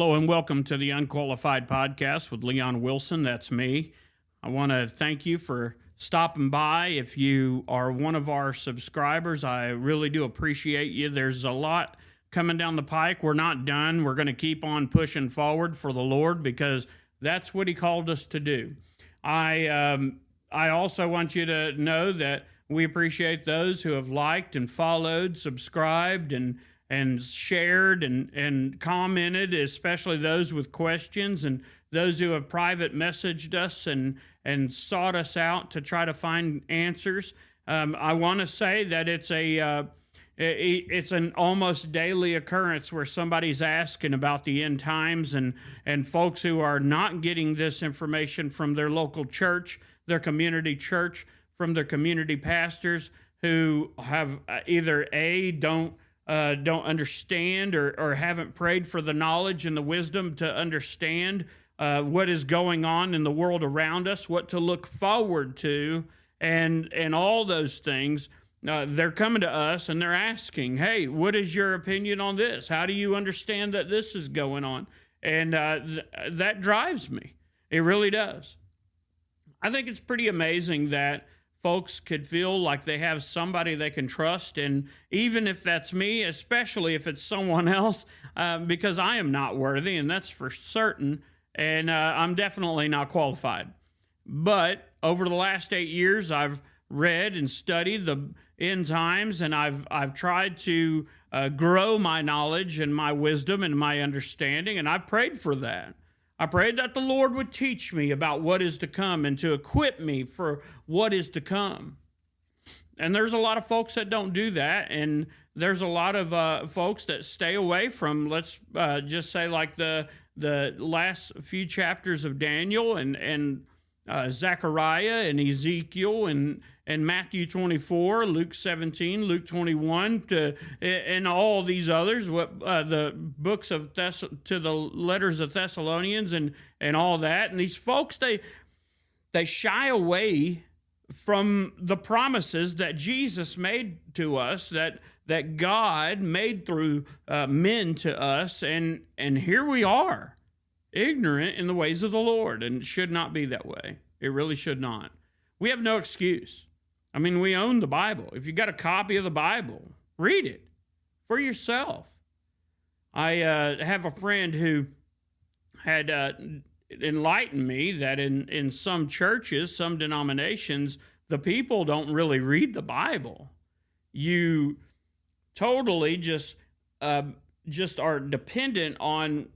Hello and welcome to the Unqualified Podcast with Leon Wilson. That's me. I want to thank you for stopping by. If you are one of our subscribers, I really do appreciate you. There's a lot coming down the pike. We're not done. We're going to keep on pushing forward for the Lord because that's what He called us to do. I also want you to know that we appreciate those who have liked and followed, subscribed, and shared and commented, especially those with questions and those who have private messaged us and sought us out to try to find answers. I want to say that it's an almost daily occurrence where somebody's asking about the end times, and folks who are not getting this information from their local church, their community church, from their community pastors who have either don't understand or haven't prayed for the knowledge and the wisdom to understand what is going on in the world around us, what to look forward to, and all those things. They're coming to us and they're asking, hey, what is your opinion on this? How do you understand that this is going on? And that drives me. It really does. I think it's pretty amazing that folks could feel like they have somebody they can trust, and even if that's me, especially if it's someone else, because I am not worthy, and that's for certain, and I'm definitely not qualified. But over the last 8 years, I've read and studied the end times, and I've tried to grow my knowledge and my wisdom and my understanding, and I've prayed for that. I prayed that the Lord would teach me about what is to come and to equip me for what is to come. And there's a lot of folks that don't do that, and there's a lot of folks that stay away from, let's just say, like the last few chapters of Daniel and Zechariah and Ezekiel and Matthew 24, Luke 17, Luke 21, and all these others, the books of to the letters of Thessalonians and all that. And these folks, they shy away from the promises that Jesus made to us, that God made through men to us, and here we are, ignorant in the ways of the Lord, and it should not be that way. It really should not. We have no excuse. I mean, we own the Bible. If you got a copy of the Bible, read it for yourself. I have a friend who had enlightened me that in some churches, some denominations, the people don't really read the Bible. You totally just are dependent on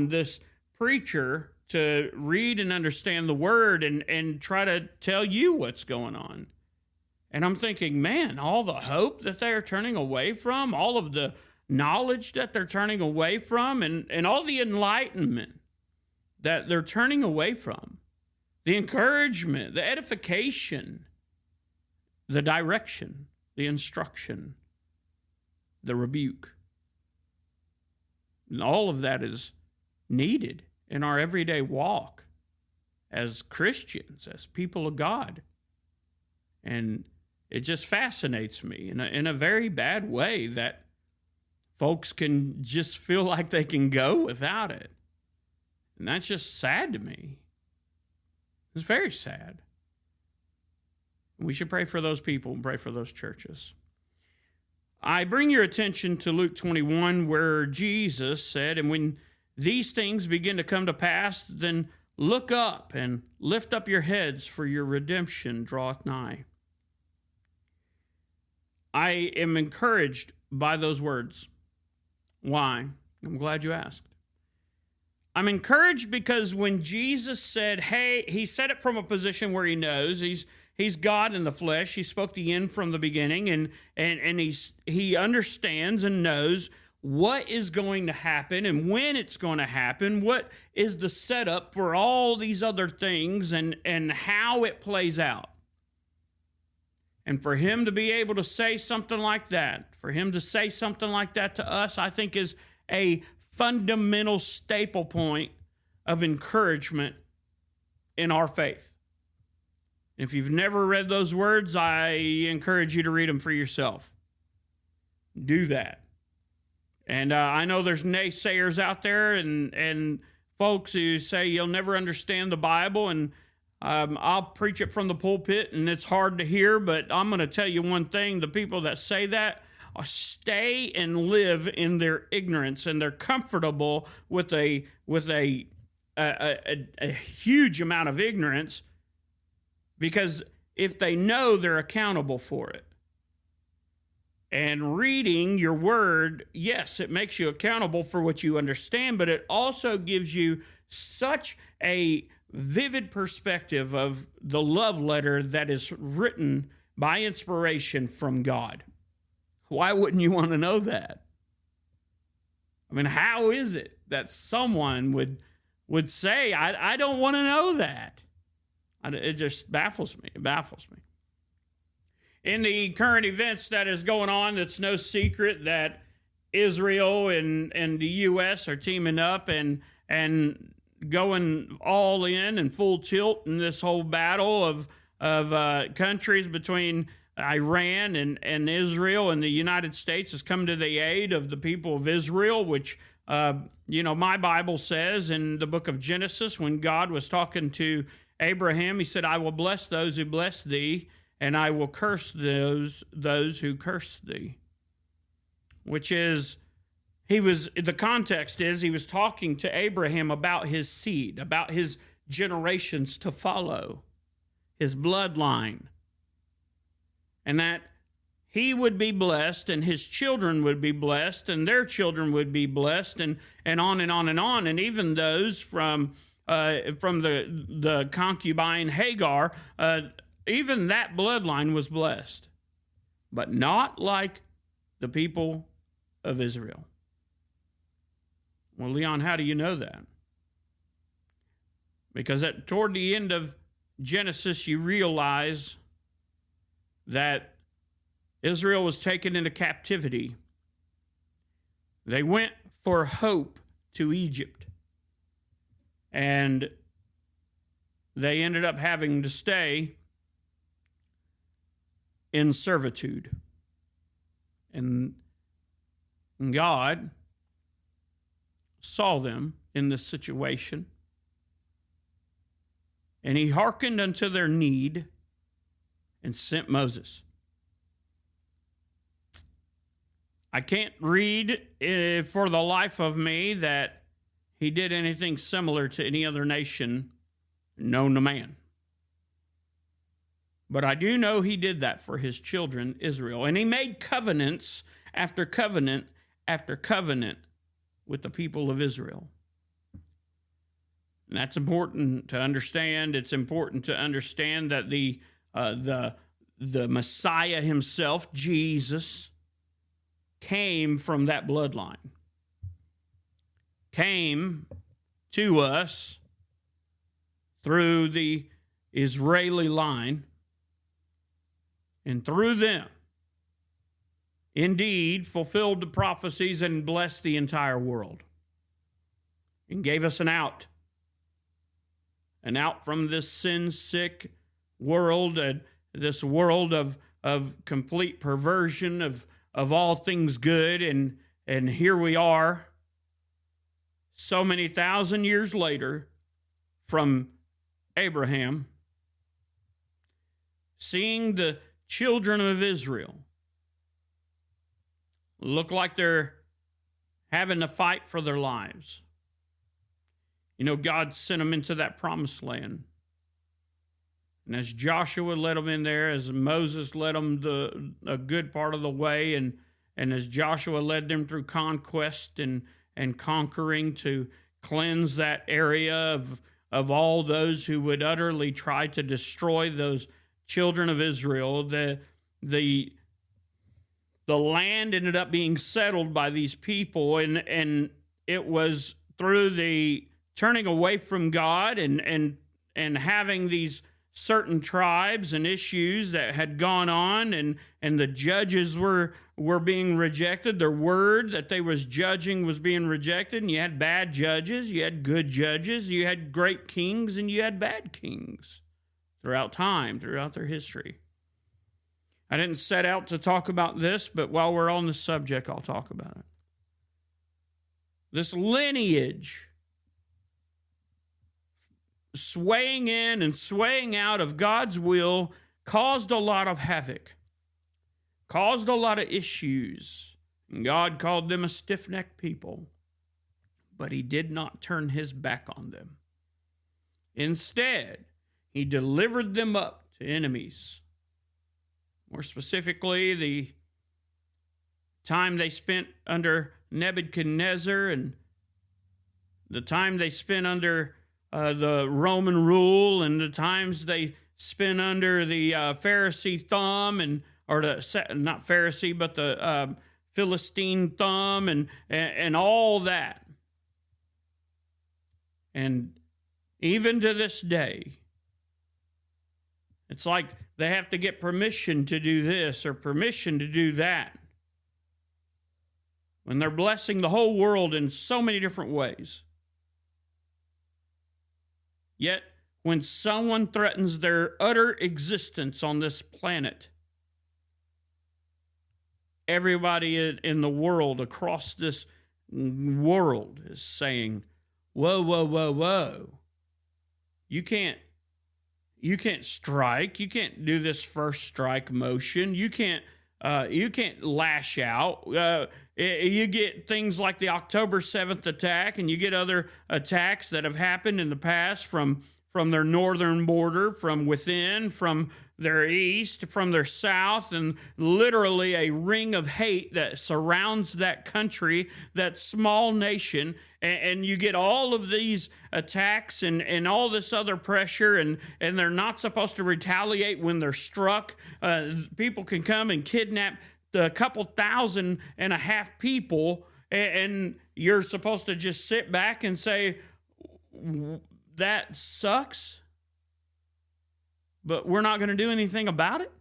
this preacher to read and understand the word and try to tell you what's going on. And I'm thinking, man, all the hope that they're turning away from, all of the knowledge that they're turning away from, and all the enlightenment that they're turning away from, the encouragement, the edification, the direction, the instruction, the rebuke. And all of that is needed in our everyday walk as Christians, as people of God. And it just fascinates me in a very bad way that folks can just feel like they can go without it. And that's just sad to me. It's very sad. We should pray for those people and pray for those churches. I bring your attention to Luke 21, where Jesus said, and when these things begin to come to pass, then look up and lift up your heads, for your redemption draweth nigh. I am encouraged by those words. Why? I'm glad you asked. I'm encouraged because when Jesus said, hey, he said it from a position where he knows. He's God in the flesh. He spoke the end from the beginning, and he understands and knows what is going to happen and when it's going to happen, what is the setup for all these other things and how it plays out. And for him to be able to say something like that, for him to say something like that to us, I think is a fundamental staple point of encouragement in our faith. If you've never read those words, I encourage you to read them for yourself. Do that. And I know there's naysayers out there and folks who say you'll never understand the Bible, and I'll preach it from the pulpit, and it's hard to hear, but I'm going to tell you one thing. The people that say that stay and live in their ignorance, and they're comfortable with a huge amount of ignorance, because if they know, they're accountable for it. And reading your word, yes, it makes you accountable for what you understand, but it also gives you such a vivid perspective of the love letter that is written by inspiration from God. Why wouldn't you want to know that? I mean, how is it that someone would say, I don't want to know that? It just baffles me. It baffles me. In the current events that is going on, it's no secret that Israel and the U.S. are teaming up and going all in and full tilt in this whole battle of countries between Iran and Israel, and the United States has come to the aid of the people of Israel, which, my Bible says in the book of Genesis, when God was talking to Abraham, he said, I will bless those who bless thee, and I will curse those who curse thee. Which is, the context is he was talking to Abraham about his seed, about his generations to follow, his bloodline. And that he would be blessed, and his children would be blessed, and their children would be blessed, and on and on and on. And even those from the concubine Hagar, even that bloodline was blessed, but not like the people of Israel. Well, Leon, how do you know that? Because toward the end of Genesis, you realize that Israel was taken into captivity. They went for hope to Egypt, and they ended up having to stay in servitude. And God saw them in this situation, and he hearkened unto their need and sent Moses. I can't read for the life of me that he did anything similar to any other nation known to man. But I do know he did that for his children, Israel. And he made covenants after covenant after covenant with the people of Israel. And that's important to understand. It's important to understand that the Messiah himself, Jesus, came from that bloodline. Came to us through the Israeli line, and through them, indeed, fulfilled the prophecies and blessed the entire world, and gave us an out from this sin-sick world, this world of complete perversion of all things good, and here we are, so many thousand years later, from Abraham, seeing the children of Israel look like they're having to fight for their lives. You know, God sent them into that promised land. And as Joshua led them in there, as Moses led them a good part of the way, and as Joshua led them through conquest and conquering to cleanse that area of all those who would utterly try to destroy those children of Israel, the land ended up being settled by these people, and it was through the turning away from God and having these certain tribes and issues that had gone on, and the judges were being rejected. Their word that they was judging was being rejected, and you had bad judges, you had good judges, you had great kings, and you had bad kings throughout time, throughout their history. I didn't set out to talk about this, but while we're on the subject, I'll talk about it. this lineage, swaying in and swaying out of God's will, caused a lot of havoc, caused a lot of issues. And God called them a stiff-necked people, but he did not turn his back on them. Instead, he delivered them up to enemies. More specifically, the time they spent under Nebuchadnezzar and the time they spent under the Roman rule and the times they spent under the Pharisee thumb or not Pharisee, but the Philistine thumb and all that. And even to this day, it's like they have to get permission to do this or permission to do that, when they're blessing the whole world in so many different ways. Yet, when someone threatens their utter existence on this planet, everybody in the world, across this world, is saying, whoa, whoa, whoa, whoa. You can't strike. You can't do this first strike motion. You can't lash out. You get things like the October 7th attack, and you get other attacks that have happened in the past from their northern border, from within, from their east, from their south, and literally a ring of hate that surrounds that country, that small nation. And you get all of these attacks and all this other pressure, and they're not supposed to retaliate when they're struck. People can come and kidnap a couple thousand and a half people, and you're supposed to just sit back and say, that sucks, but we're not going to do anything about it.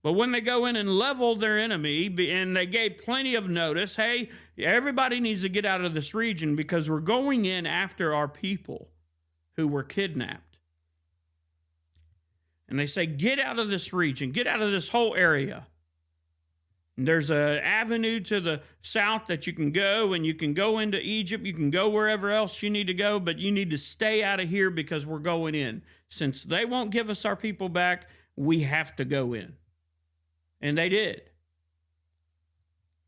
But when they go in and level their enemy, and they gave plenty of notice, hey, everybody needs to get out of this region because we're going in after our people who were kidnapped. And they say, get out of this region, get out of this whole area. And there's an avenue to the south that you can go, and you can go into Egypt, you can go wherever else you need to go, but you need to stay out of here because we're going in. Since they won't give us our people back, we have to go in. And they did.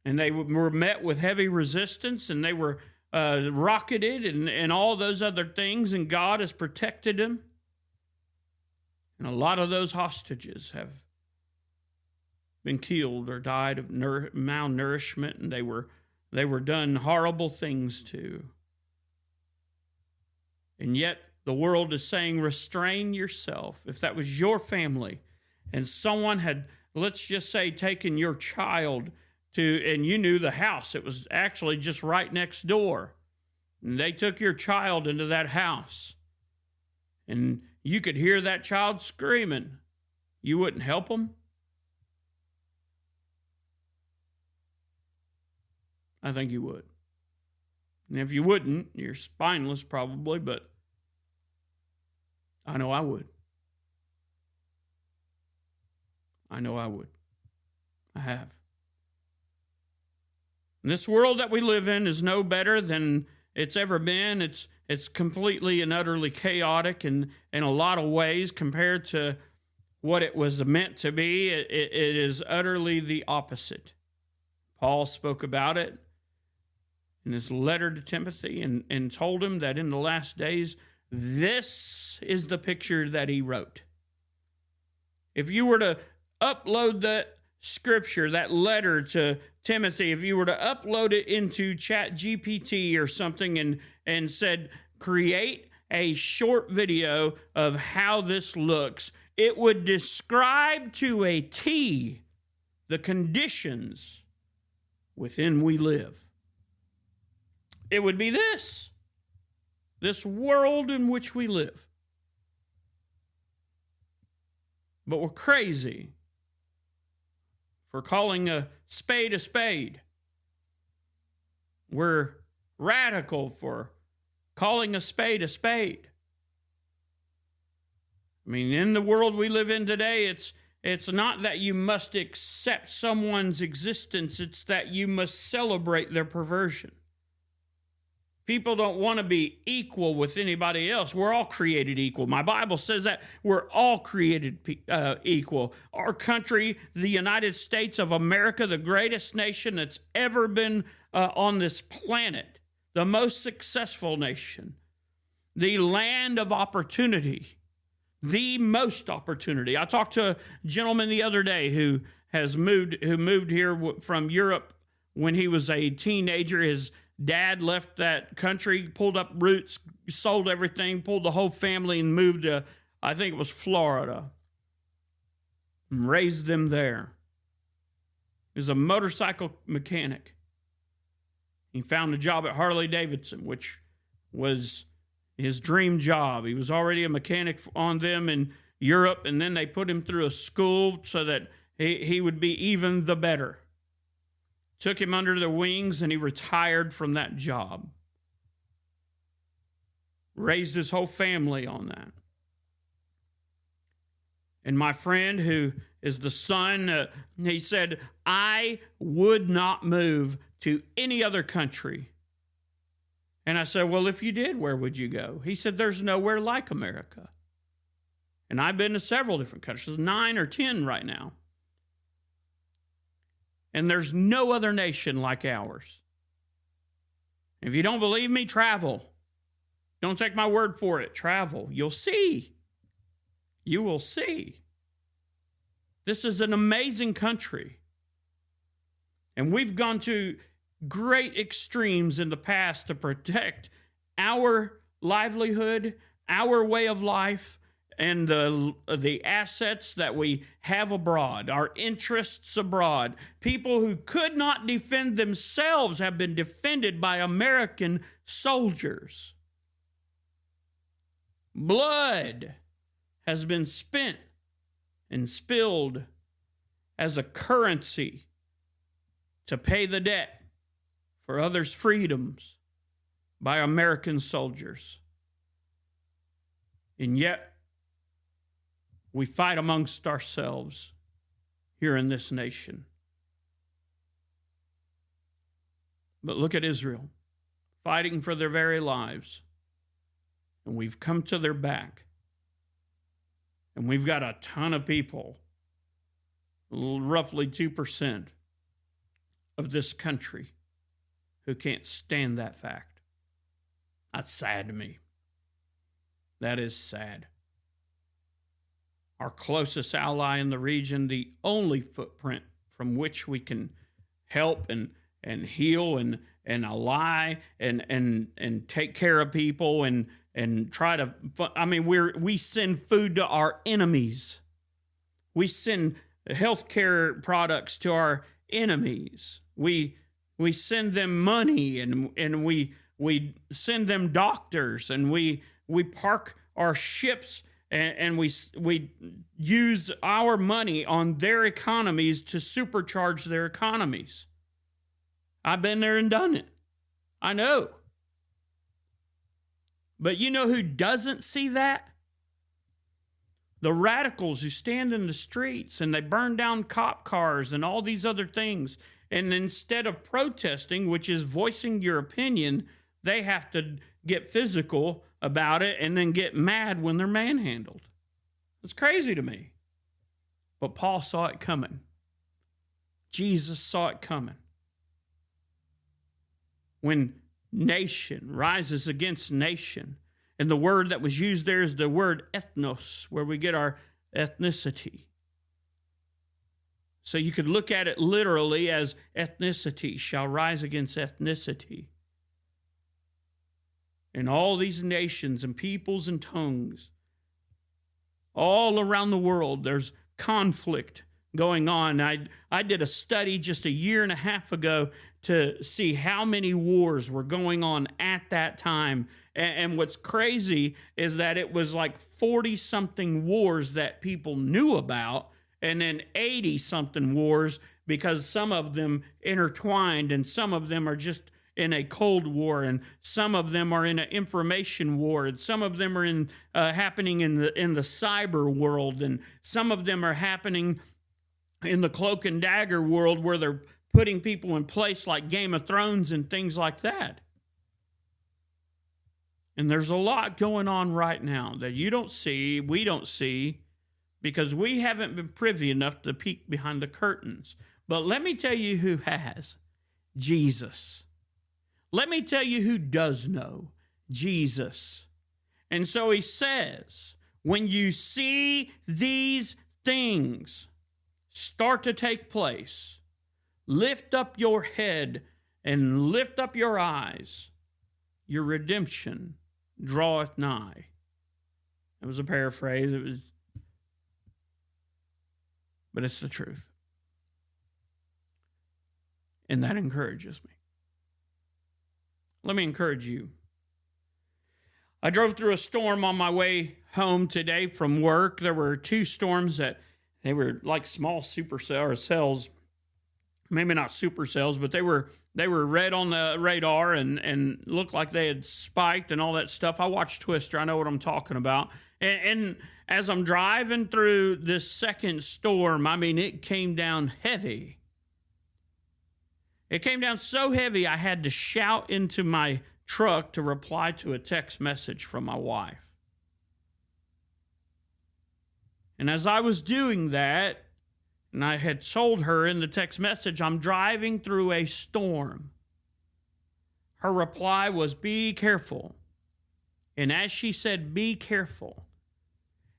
And they were met with heavy resistance, and they were rocketed and all those other things, and God has protected them. And a lot of those hostages have been killed or died of malnourishment, and they were done horrible things to. And yet the world is saying, restrain yourself. If that was your family and someone had, let's just say, taken your child and you knew the house, it was actually just right next door, and they took your child into that house, and you could hear that child screaming, you wouldn't help them? I think you would. And if you wouldn't, you're spineless probably, but I know I would. I know I would. I have. And this world that we live in is no better than it's ever been. It's completely and utterly chaotic in a lot of ways compared to what it was meant to be. It is utterly the opposite. Paul spoke about it in his letter to Timothy and told him that in the last days, this is the picture that he wrote. If you were to upload that scripture, that letter to Timothy, if you were to upload it into ChatGPT or something and said, create a short video of how this looks, it would describe to a T the conditions within we live. It would be this world in which we live. But we're crazy for calling a spade a spade. We're radical for calling a spade a spade. I mean, in the world we live in today, It's not that you must accept someone's existence, it's that you must celebrate their perversion. People don't want to be equal with anybody else. We're all created equal. My Bible says that we're all created equal. Our country, the United States of America, the greatest nation that's ever been on this planet, the most successful nation, the land of opportunity, the most opportunity. I talked to a gentleman the other day who moved here from Europe when he was a teenager. His dad left that country, pulled up roots, sold everything, pulled the whole family and moved to, I think it was Florida, and raised them there. He was a motorcycle mechanic. He found a job at Harley Davidson, which was his dream job. He was already a mechanic on them in Europe, and then they put him through a school so that he would be even the better. Took him under their wings, and he retired from that job. Raised his whole family on that. And my friend, who is the son, he said, I would not move to any other country. And I said, well, if you did, where would you go? He said, there's nowhere like America. And I've been to several different countries, 9 or 10 right now. And there's no other nation like ours. If you don't believe me, travel. Don't take my word for it. Travel. You'll see. You will see. This is an amazing country. And we've gone to great extremes in the past to protect our livelihood, our way of life, and the assets that we have abroad, our interests abroad. People who could not defend themselves have been defended by American soldiers. Blood has been spent and spilled as a currency to pay the debt for others' freedoms by American soldiers. And yet, we fight amongst ourselves here in this nation. But look at Israel, fighting for their very lives. And we've come to their back. And we've got a ton of people, roughly 2% of this country, who can't stand that fact. That's sad to me. That is sad. Our closest ally in the region, the only footprint from which we can help and heal and ally and take care of people and try to, I mean, we send food to our enemies. We send healthcare products to our enemies. We send them money and we send them doctors, and we park our ships and we use our money on their economies to supercharge their economies. I've been there and done it. I know. But you know who doesn't see that? The radicals who stand in the streets and they burn down cop cars and all these other things. And instead of protesting, which is voicing your opinion, they have to get physical about it and then get mad when they're manhandled. It's crazy to me. But Paul saw it coming. Jesus saw it coming. When nation rises against nation, and the word that was used there is the word ethnos, where we get our ethnicity. So you could look at it literally as ethnicity shall rise against ethnicity. And all these nations and peoples and tongues, all around the world, there's conflict going on. I did a study just a year and a half ago to see how many wars were going on at that time. And what's crazy is that it was like 40-something wars that people knew about, and then 80-something wars because some of them intertwined and some of them are just in a Cold War, and some of them are in an information war, and some of them are happening in the cyber world, and some of them are happening in the cloak and dagger world, where they're putting people in place like Game of Thrones and things like that. And there's a lot going on right now that you don't see, we don't see, because we haven't been privy enough to peek behind the curtains. But let me tell you who has. Jesus. Let me tell you who does know. Jesus. And so he says, when you see these things start to take place, lift up your head and lift up your eyes. Your redemption draweth nigh. It was a paraphrase. But it's the truth. And that encourages me. Let me encourage you. I drove through a storm on my way home today from work. There were two storms that they were like small supercells. Maybe not supercells, but they were red on the radar and looked like they had spiked and all that stuff. I watched Twister. I know what I'm talking about. And as I'm driving through this second storm, I mean, it came down heavy. It came down so heavy, I had to shout into my truck to reply to a text message from my wife. And as I was doing that, and I had told her in the text message, I'm driving through a storm. Her reply was, be careful. And as she said, be careful,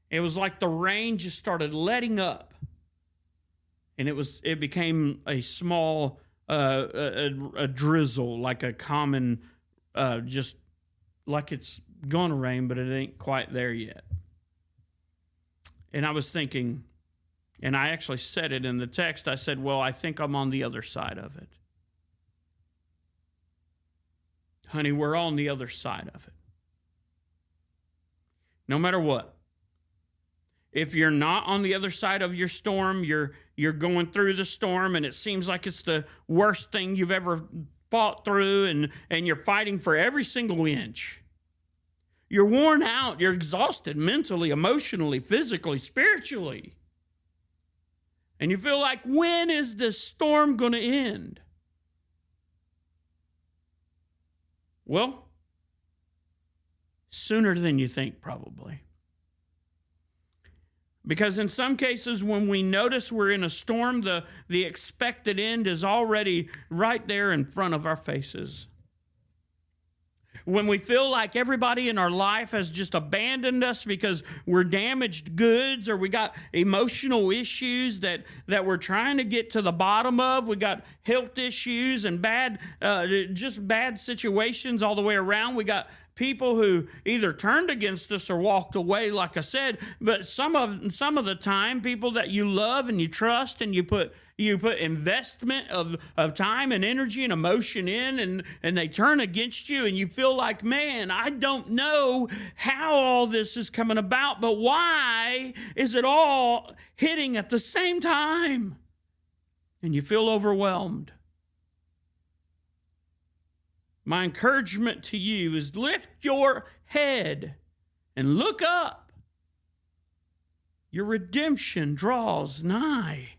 it was like the rain just started letting up. And it became a small, a drizzle, like a common, just like it's going to rain, but it ain't quite there yet. And I was thinking, and I actually said it in the text, I said, well, I think I'm on the other side of it. Honey, we're on the other side of it. No matter what. If you're not on the other side of your storm, you're going through the storm and it seems like it's the worst thing you've ever fought through, and you're fighting for every single inch. You're worn out. You're exhausted mentally, emotionally, physically, spiritually. And you feel like, when is this storm going to end? Well, sooner than you think, probably. Because in some cases, when we notice we're in a storm, the expected end is already right there in front of our faces. When we feel like everybody in our life has just abandoned us because we're damaged goods, or we got emotional issues that we're trying to get to the bottom of, we got health issues and bad situations all the way around. We got people who either turned against us or walked away, like I said. But some of the time, people that you love and you trust and you put investment of time and energy and emotion in, and they turn against you, and you feel like, man, I don't know how all this is coming about, but why is it all hitting at the same time? And you feel overwhelmed. My encouragement to you is, lift your head and look up. Your redemption draws nigh.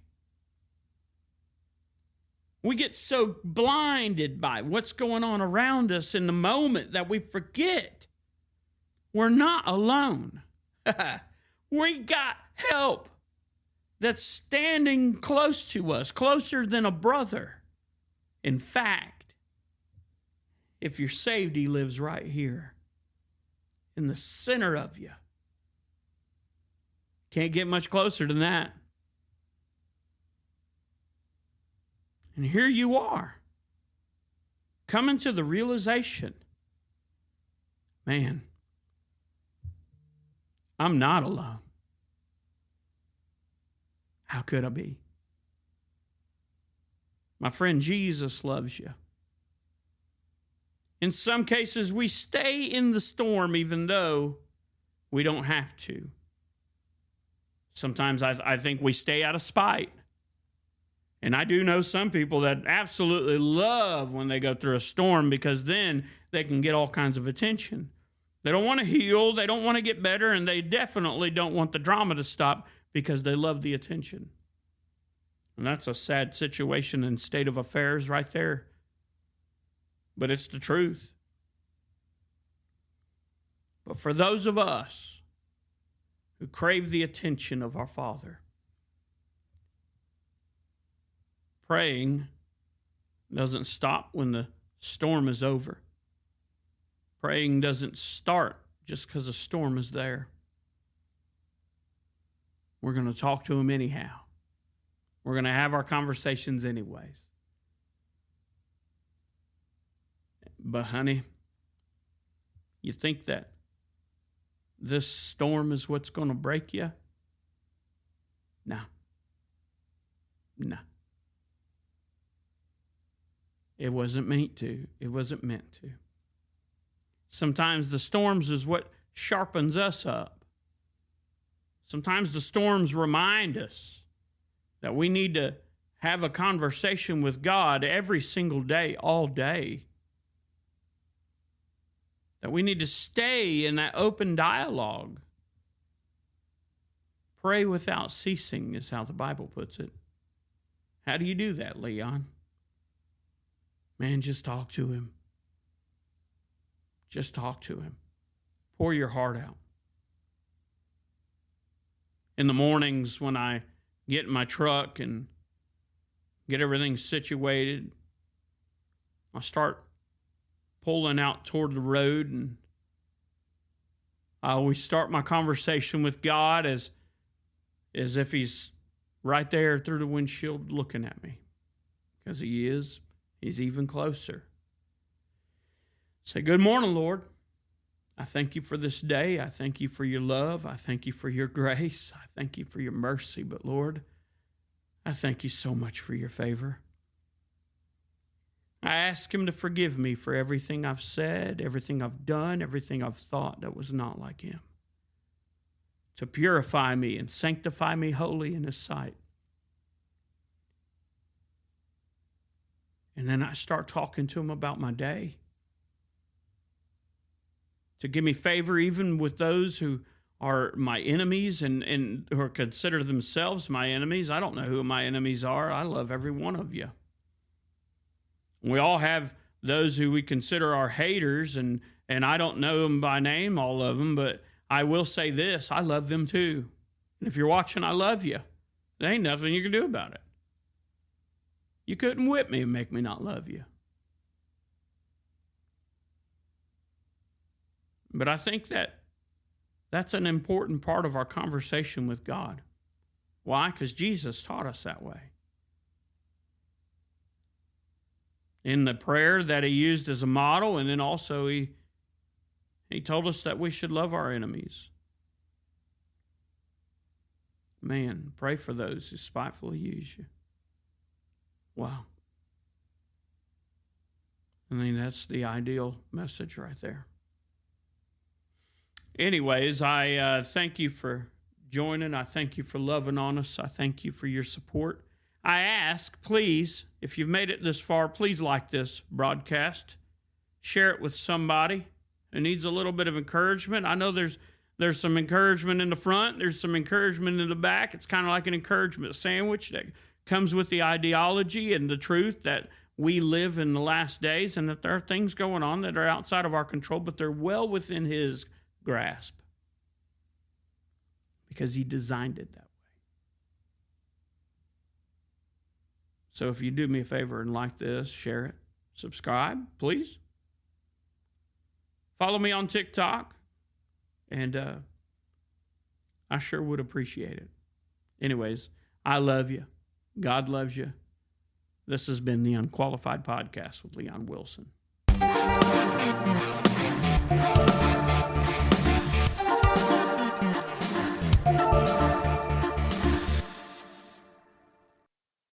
We get so blinded by what's going on around us in the moment that we forget we're not alone. We got help that's standing close to us, closer than a brother. In fact, if you're saved, he lives right here in the center of you. Can't get much closer than that. And here you are, coming to the realization, man, I'm not alone. How could I be? My friend, Jesus loves you. In some cases, we stay in the storm even though we don't have to. Sometimes I think we stay out of spite. And I do know some people that absolutely love when they go through a storm, because then they can get all kinds of attention. They don't want to heal, they don't want to get better, and they definitely don't want the drama to stop because they love the attention. And that's a sad situation and state of affairs right there. But it's the truth. But for those of us who crave the attention of our Father, praying doesn't stop when the storm is over. Praying doesn't start just because a storm is there. We're going to talk to Him anyhow. We're going to have our conversations anyways. But honey, you think that this storm is what's going to break you? No. No. It wasn't meant to. It wasn't meant to. Sometimes the storms is what sharpens us up. Sometimes the storms remind us that we need to have a conversation with God every single day, all day. That we need to stay in that open dialogue. Pray without ceasing is how the Bible puts it. How do you do that, Leon? Man, just talk to Him. Just talk to Him. Pour your heart out. In the mornings when I get in my truck and get everything situated, I start pulling out toward the road, and I always start my conversation with God as if He's right there through the windshield looking at me. Because He is. He's even closer. Say, good morning, Lord. I thank You for this day. I thank You for Your love. I thank You for Your grace. I thank You for Your mercy. But Lord, I thank You so much for Your favor. I ask Him to forgive me for everything I've said, everything I've done, everything I've thought that was not like Him. To purify me and sanctify me wholly in His sight. And then I start talking to Him about my day. To give me favor even with those who are my enemies and who consider themselves my enemies. I don't know who my enemies are. I love every one of you. We all have those who we consider our haters, and I don't know them by name, all of them, but I will say this, I love them too. And if you're watching, I love you. There ain't nothing you can do about it. You couldn't whip me and make me not love you. But I think that's an important part of our conversation with God. Why? Because Jesus taught us that way. In the prayer that He used as a model, and then also He told us that we should love our enemies. Man, pray for those who spitefully use you. Wow. I mean, that's the ideal message right there. Anyways, I thank you for joining. I thank you for loving on us. I thank you for your support. I ask, please, if you've made it this far, please like this broadcast. Share it with somebody who needs a little bit of encouragement. I know there's some encouragement in the front. There's some encouragement in the back. It's kind of like an encouragement sandwich that comes with the ideology and the truth that we live in the last days, and that there are things going on that are outside of our control, but they're well within His grasp because He designed it that way. So if you do me a favor and like this, share it, subscribe, please. Follow me on TikTok, and I sure would appreciate it. Anyways, I love you. God loves you. This has been the Unqualified Podcast with Leon Wilson.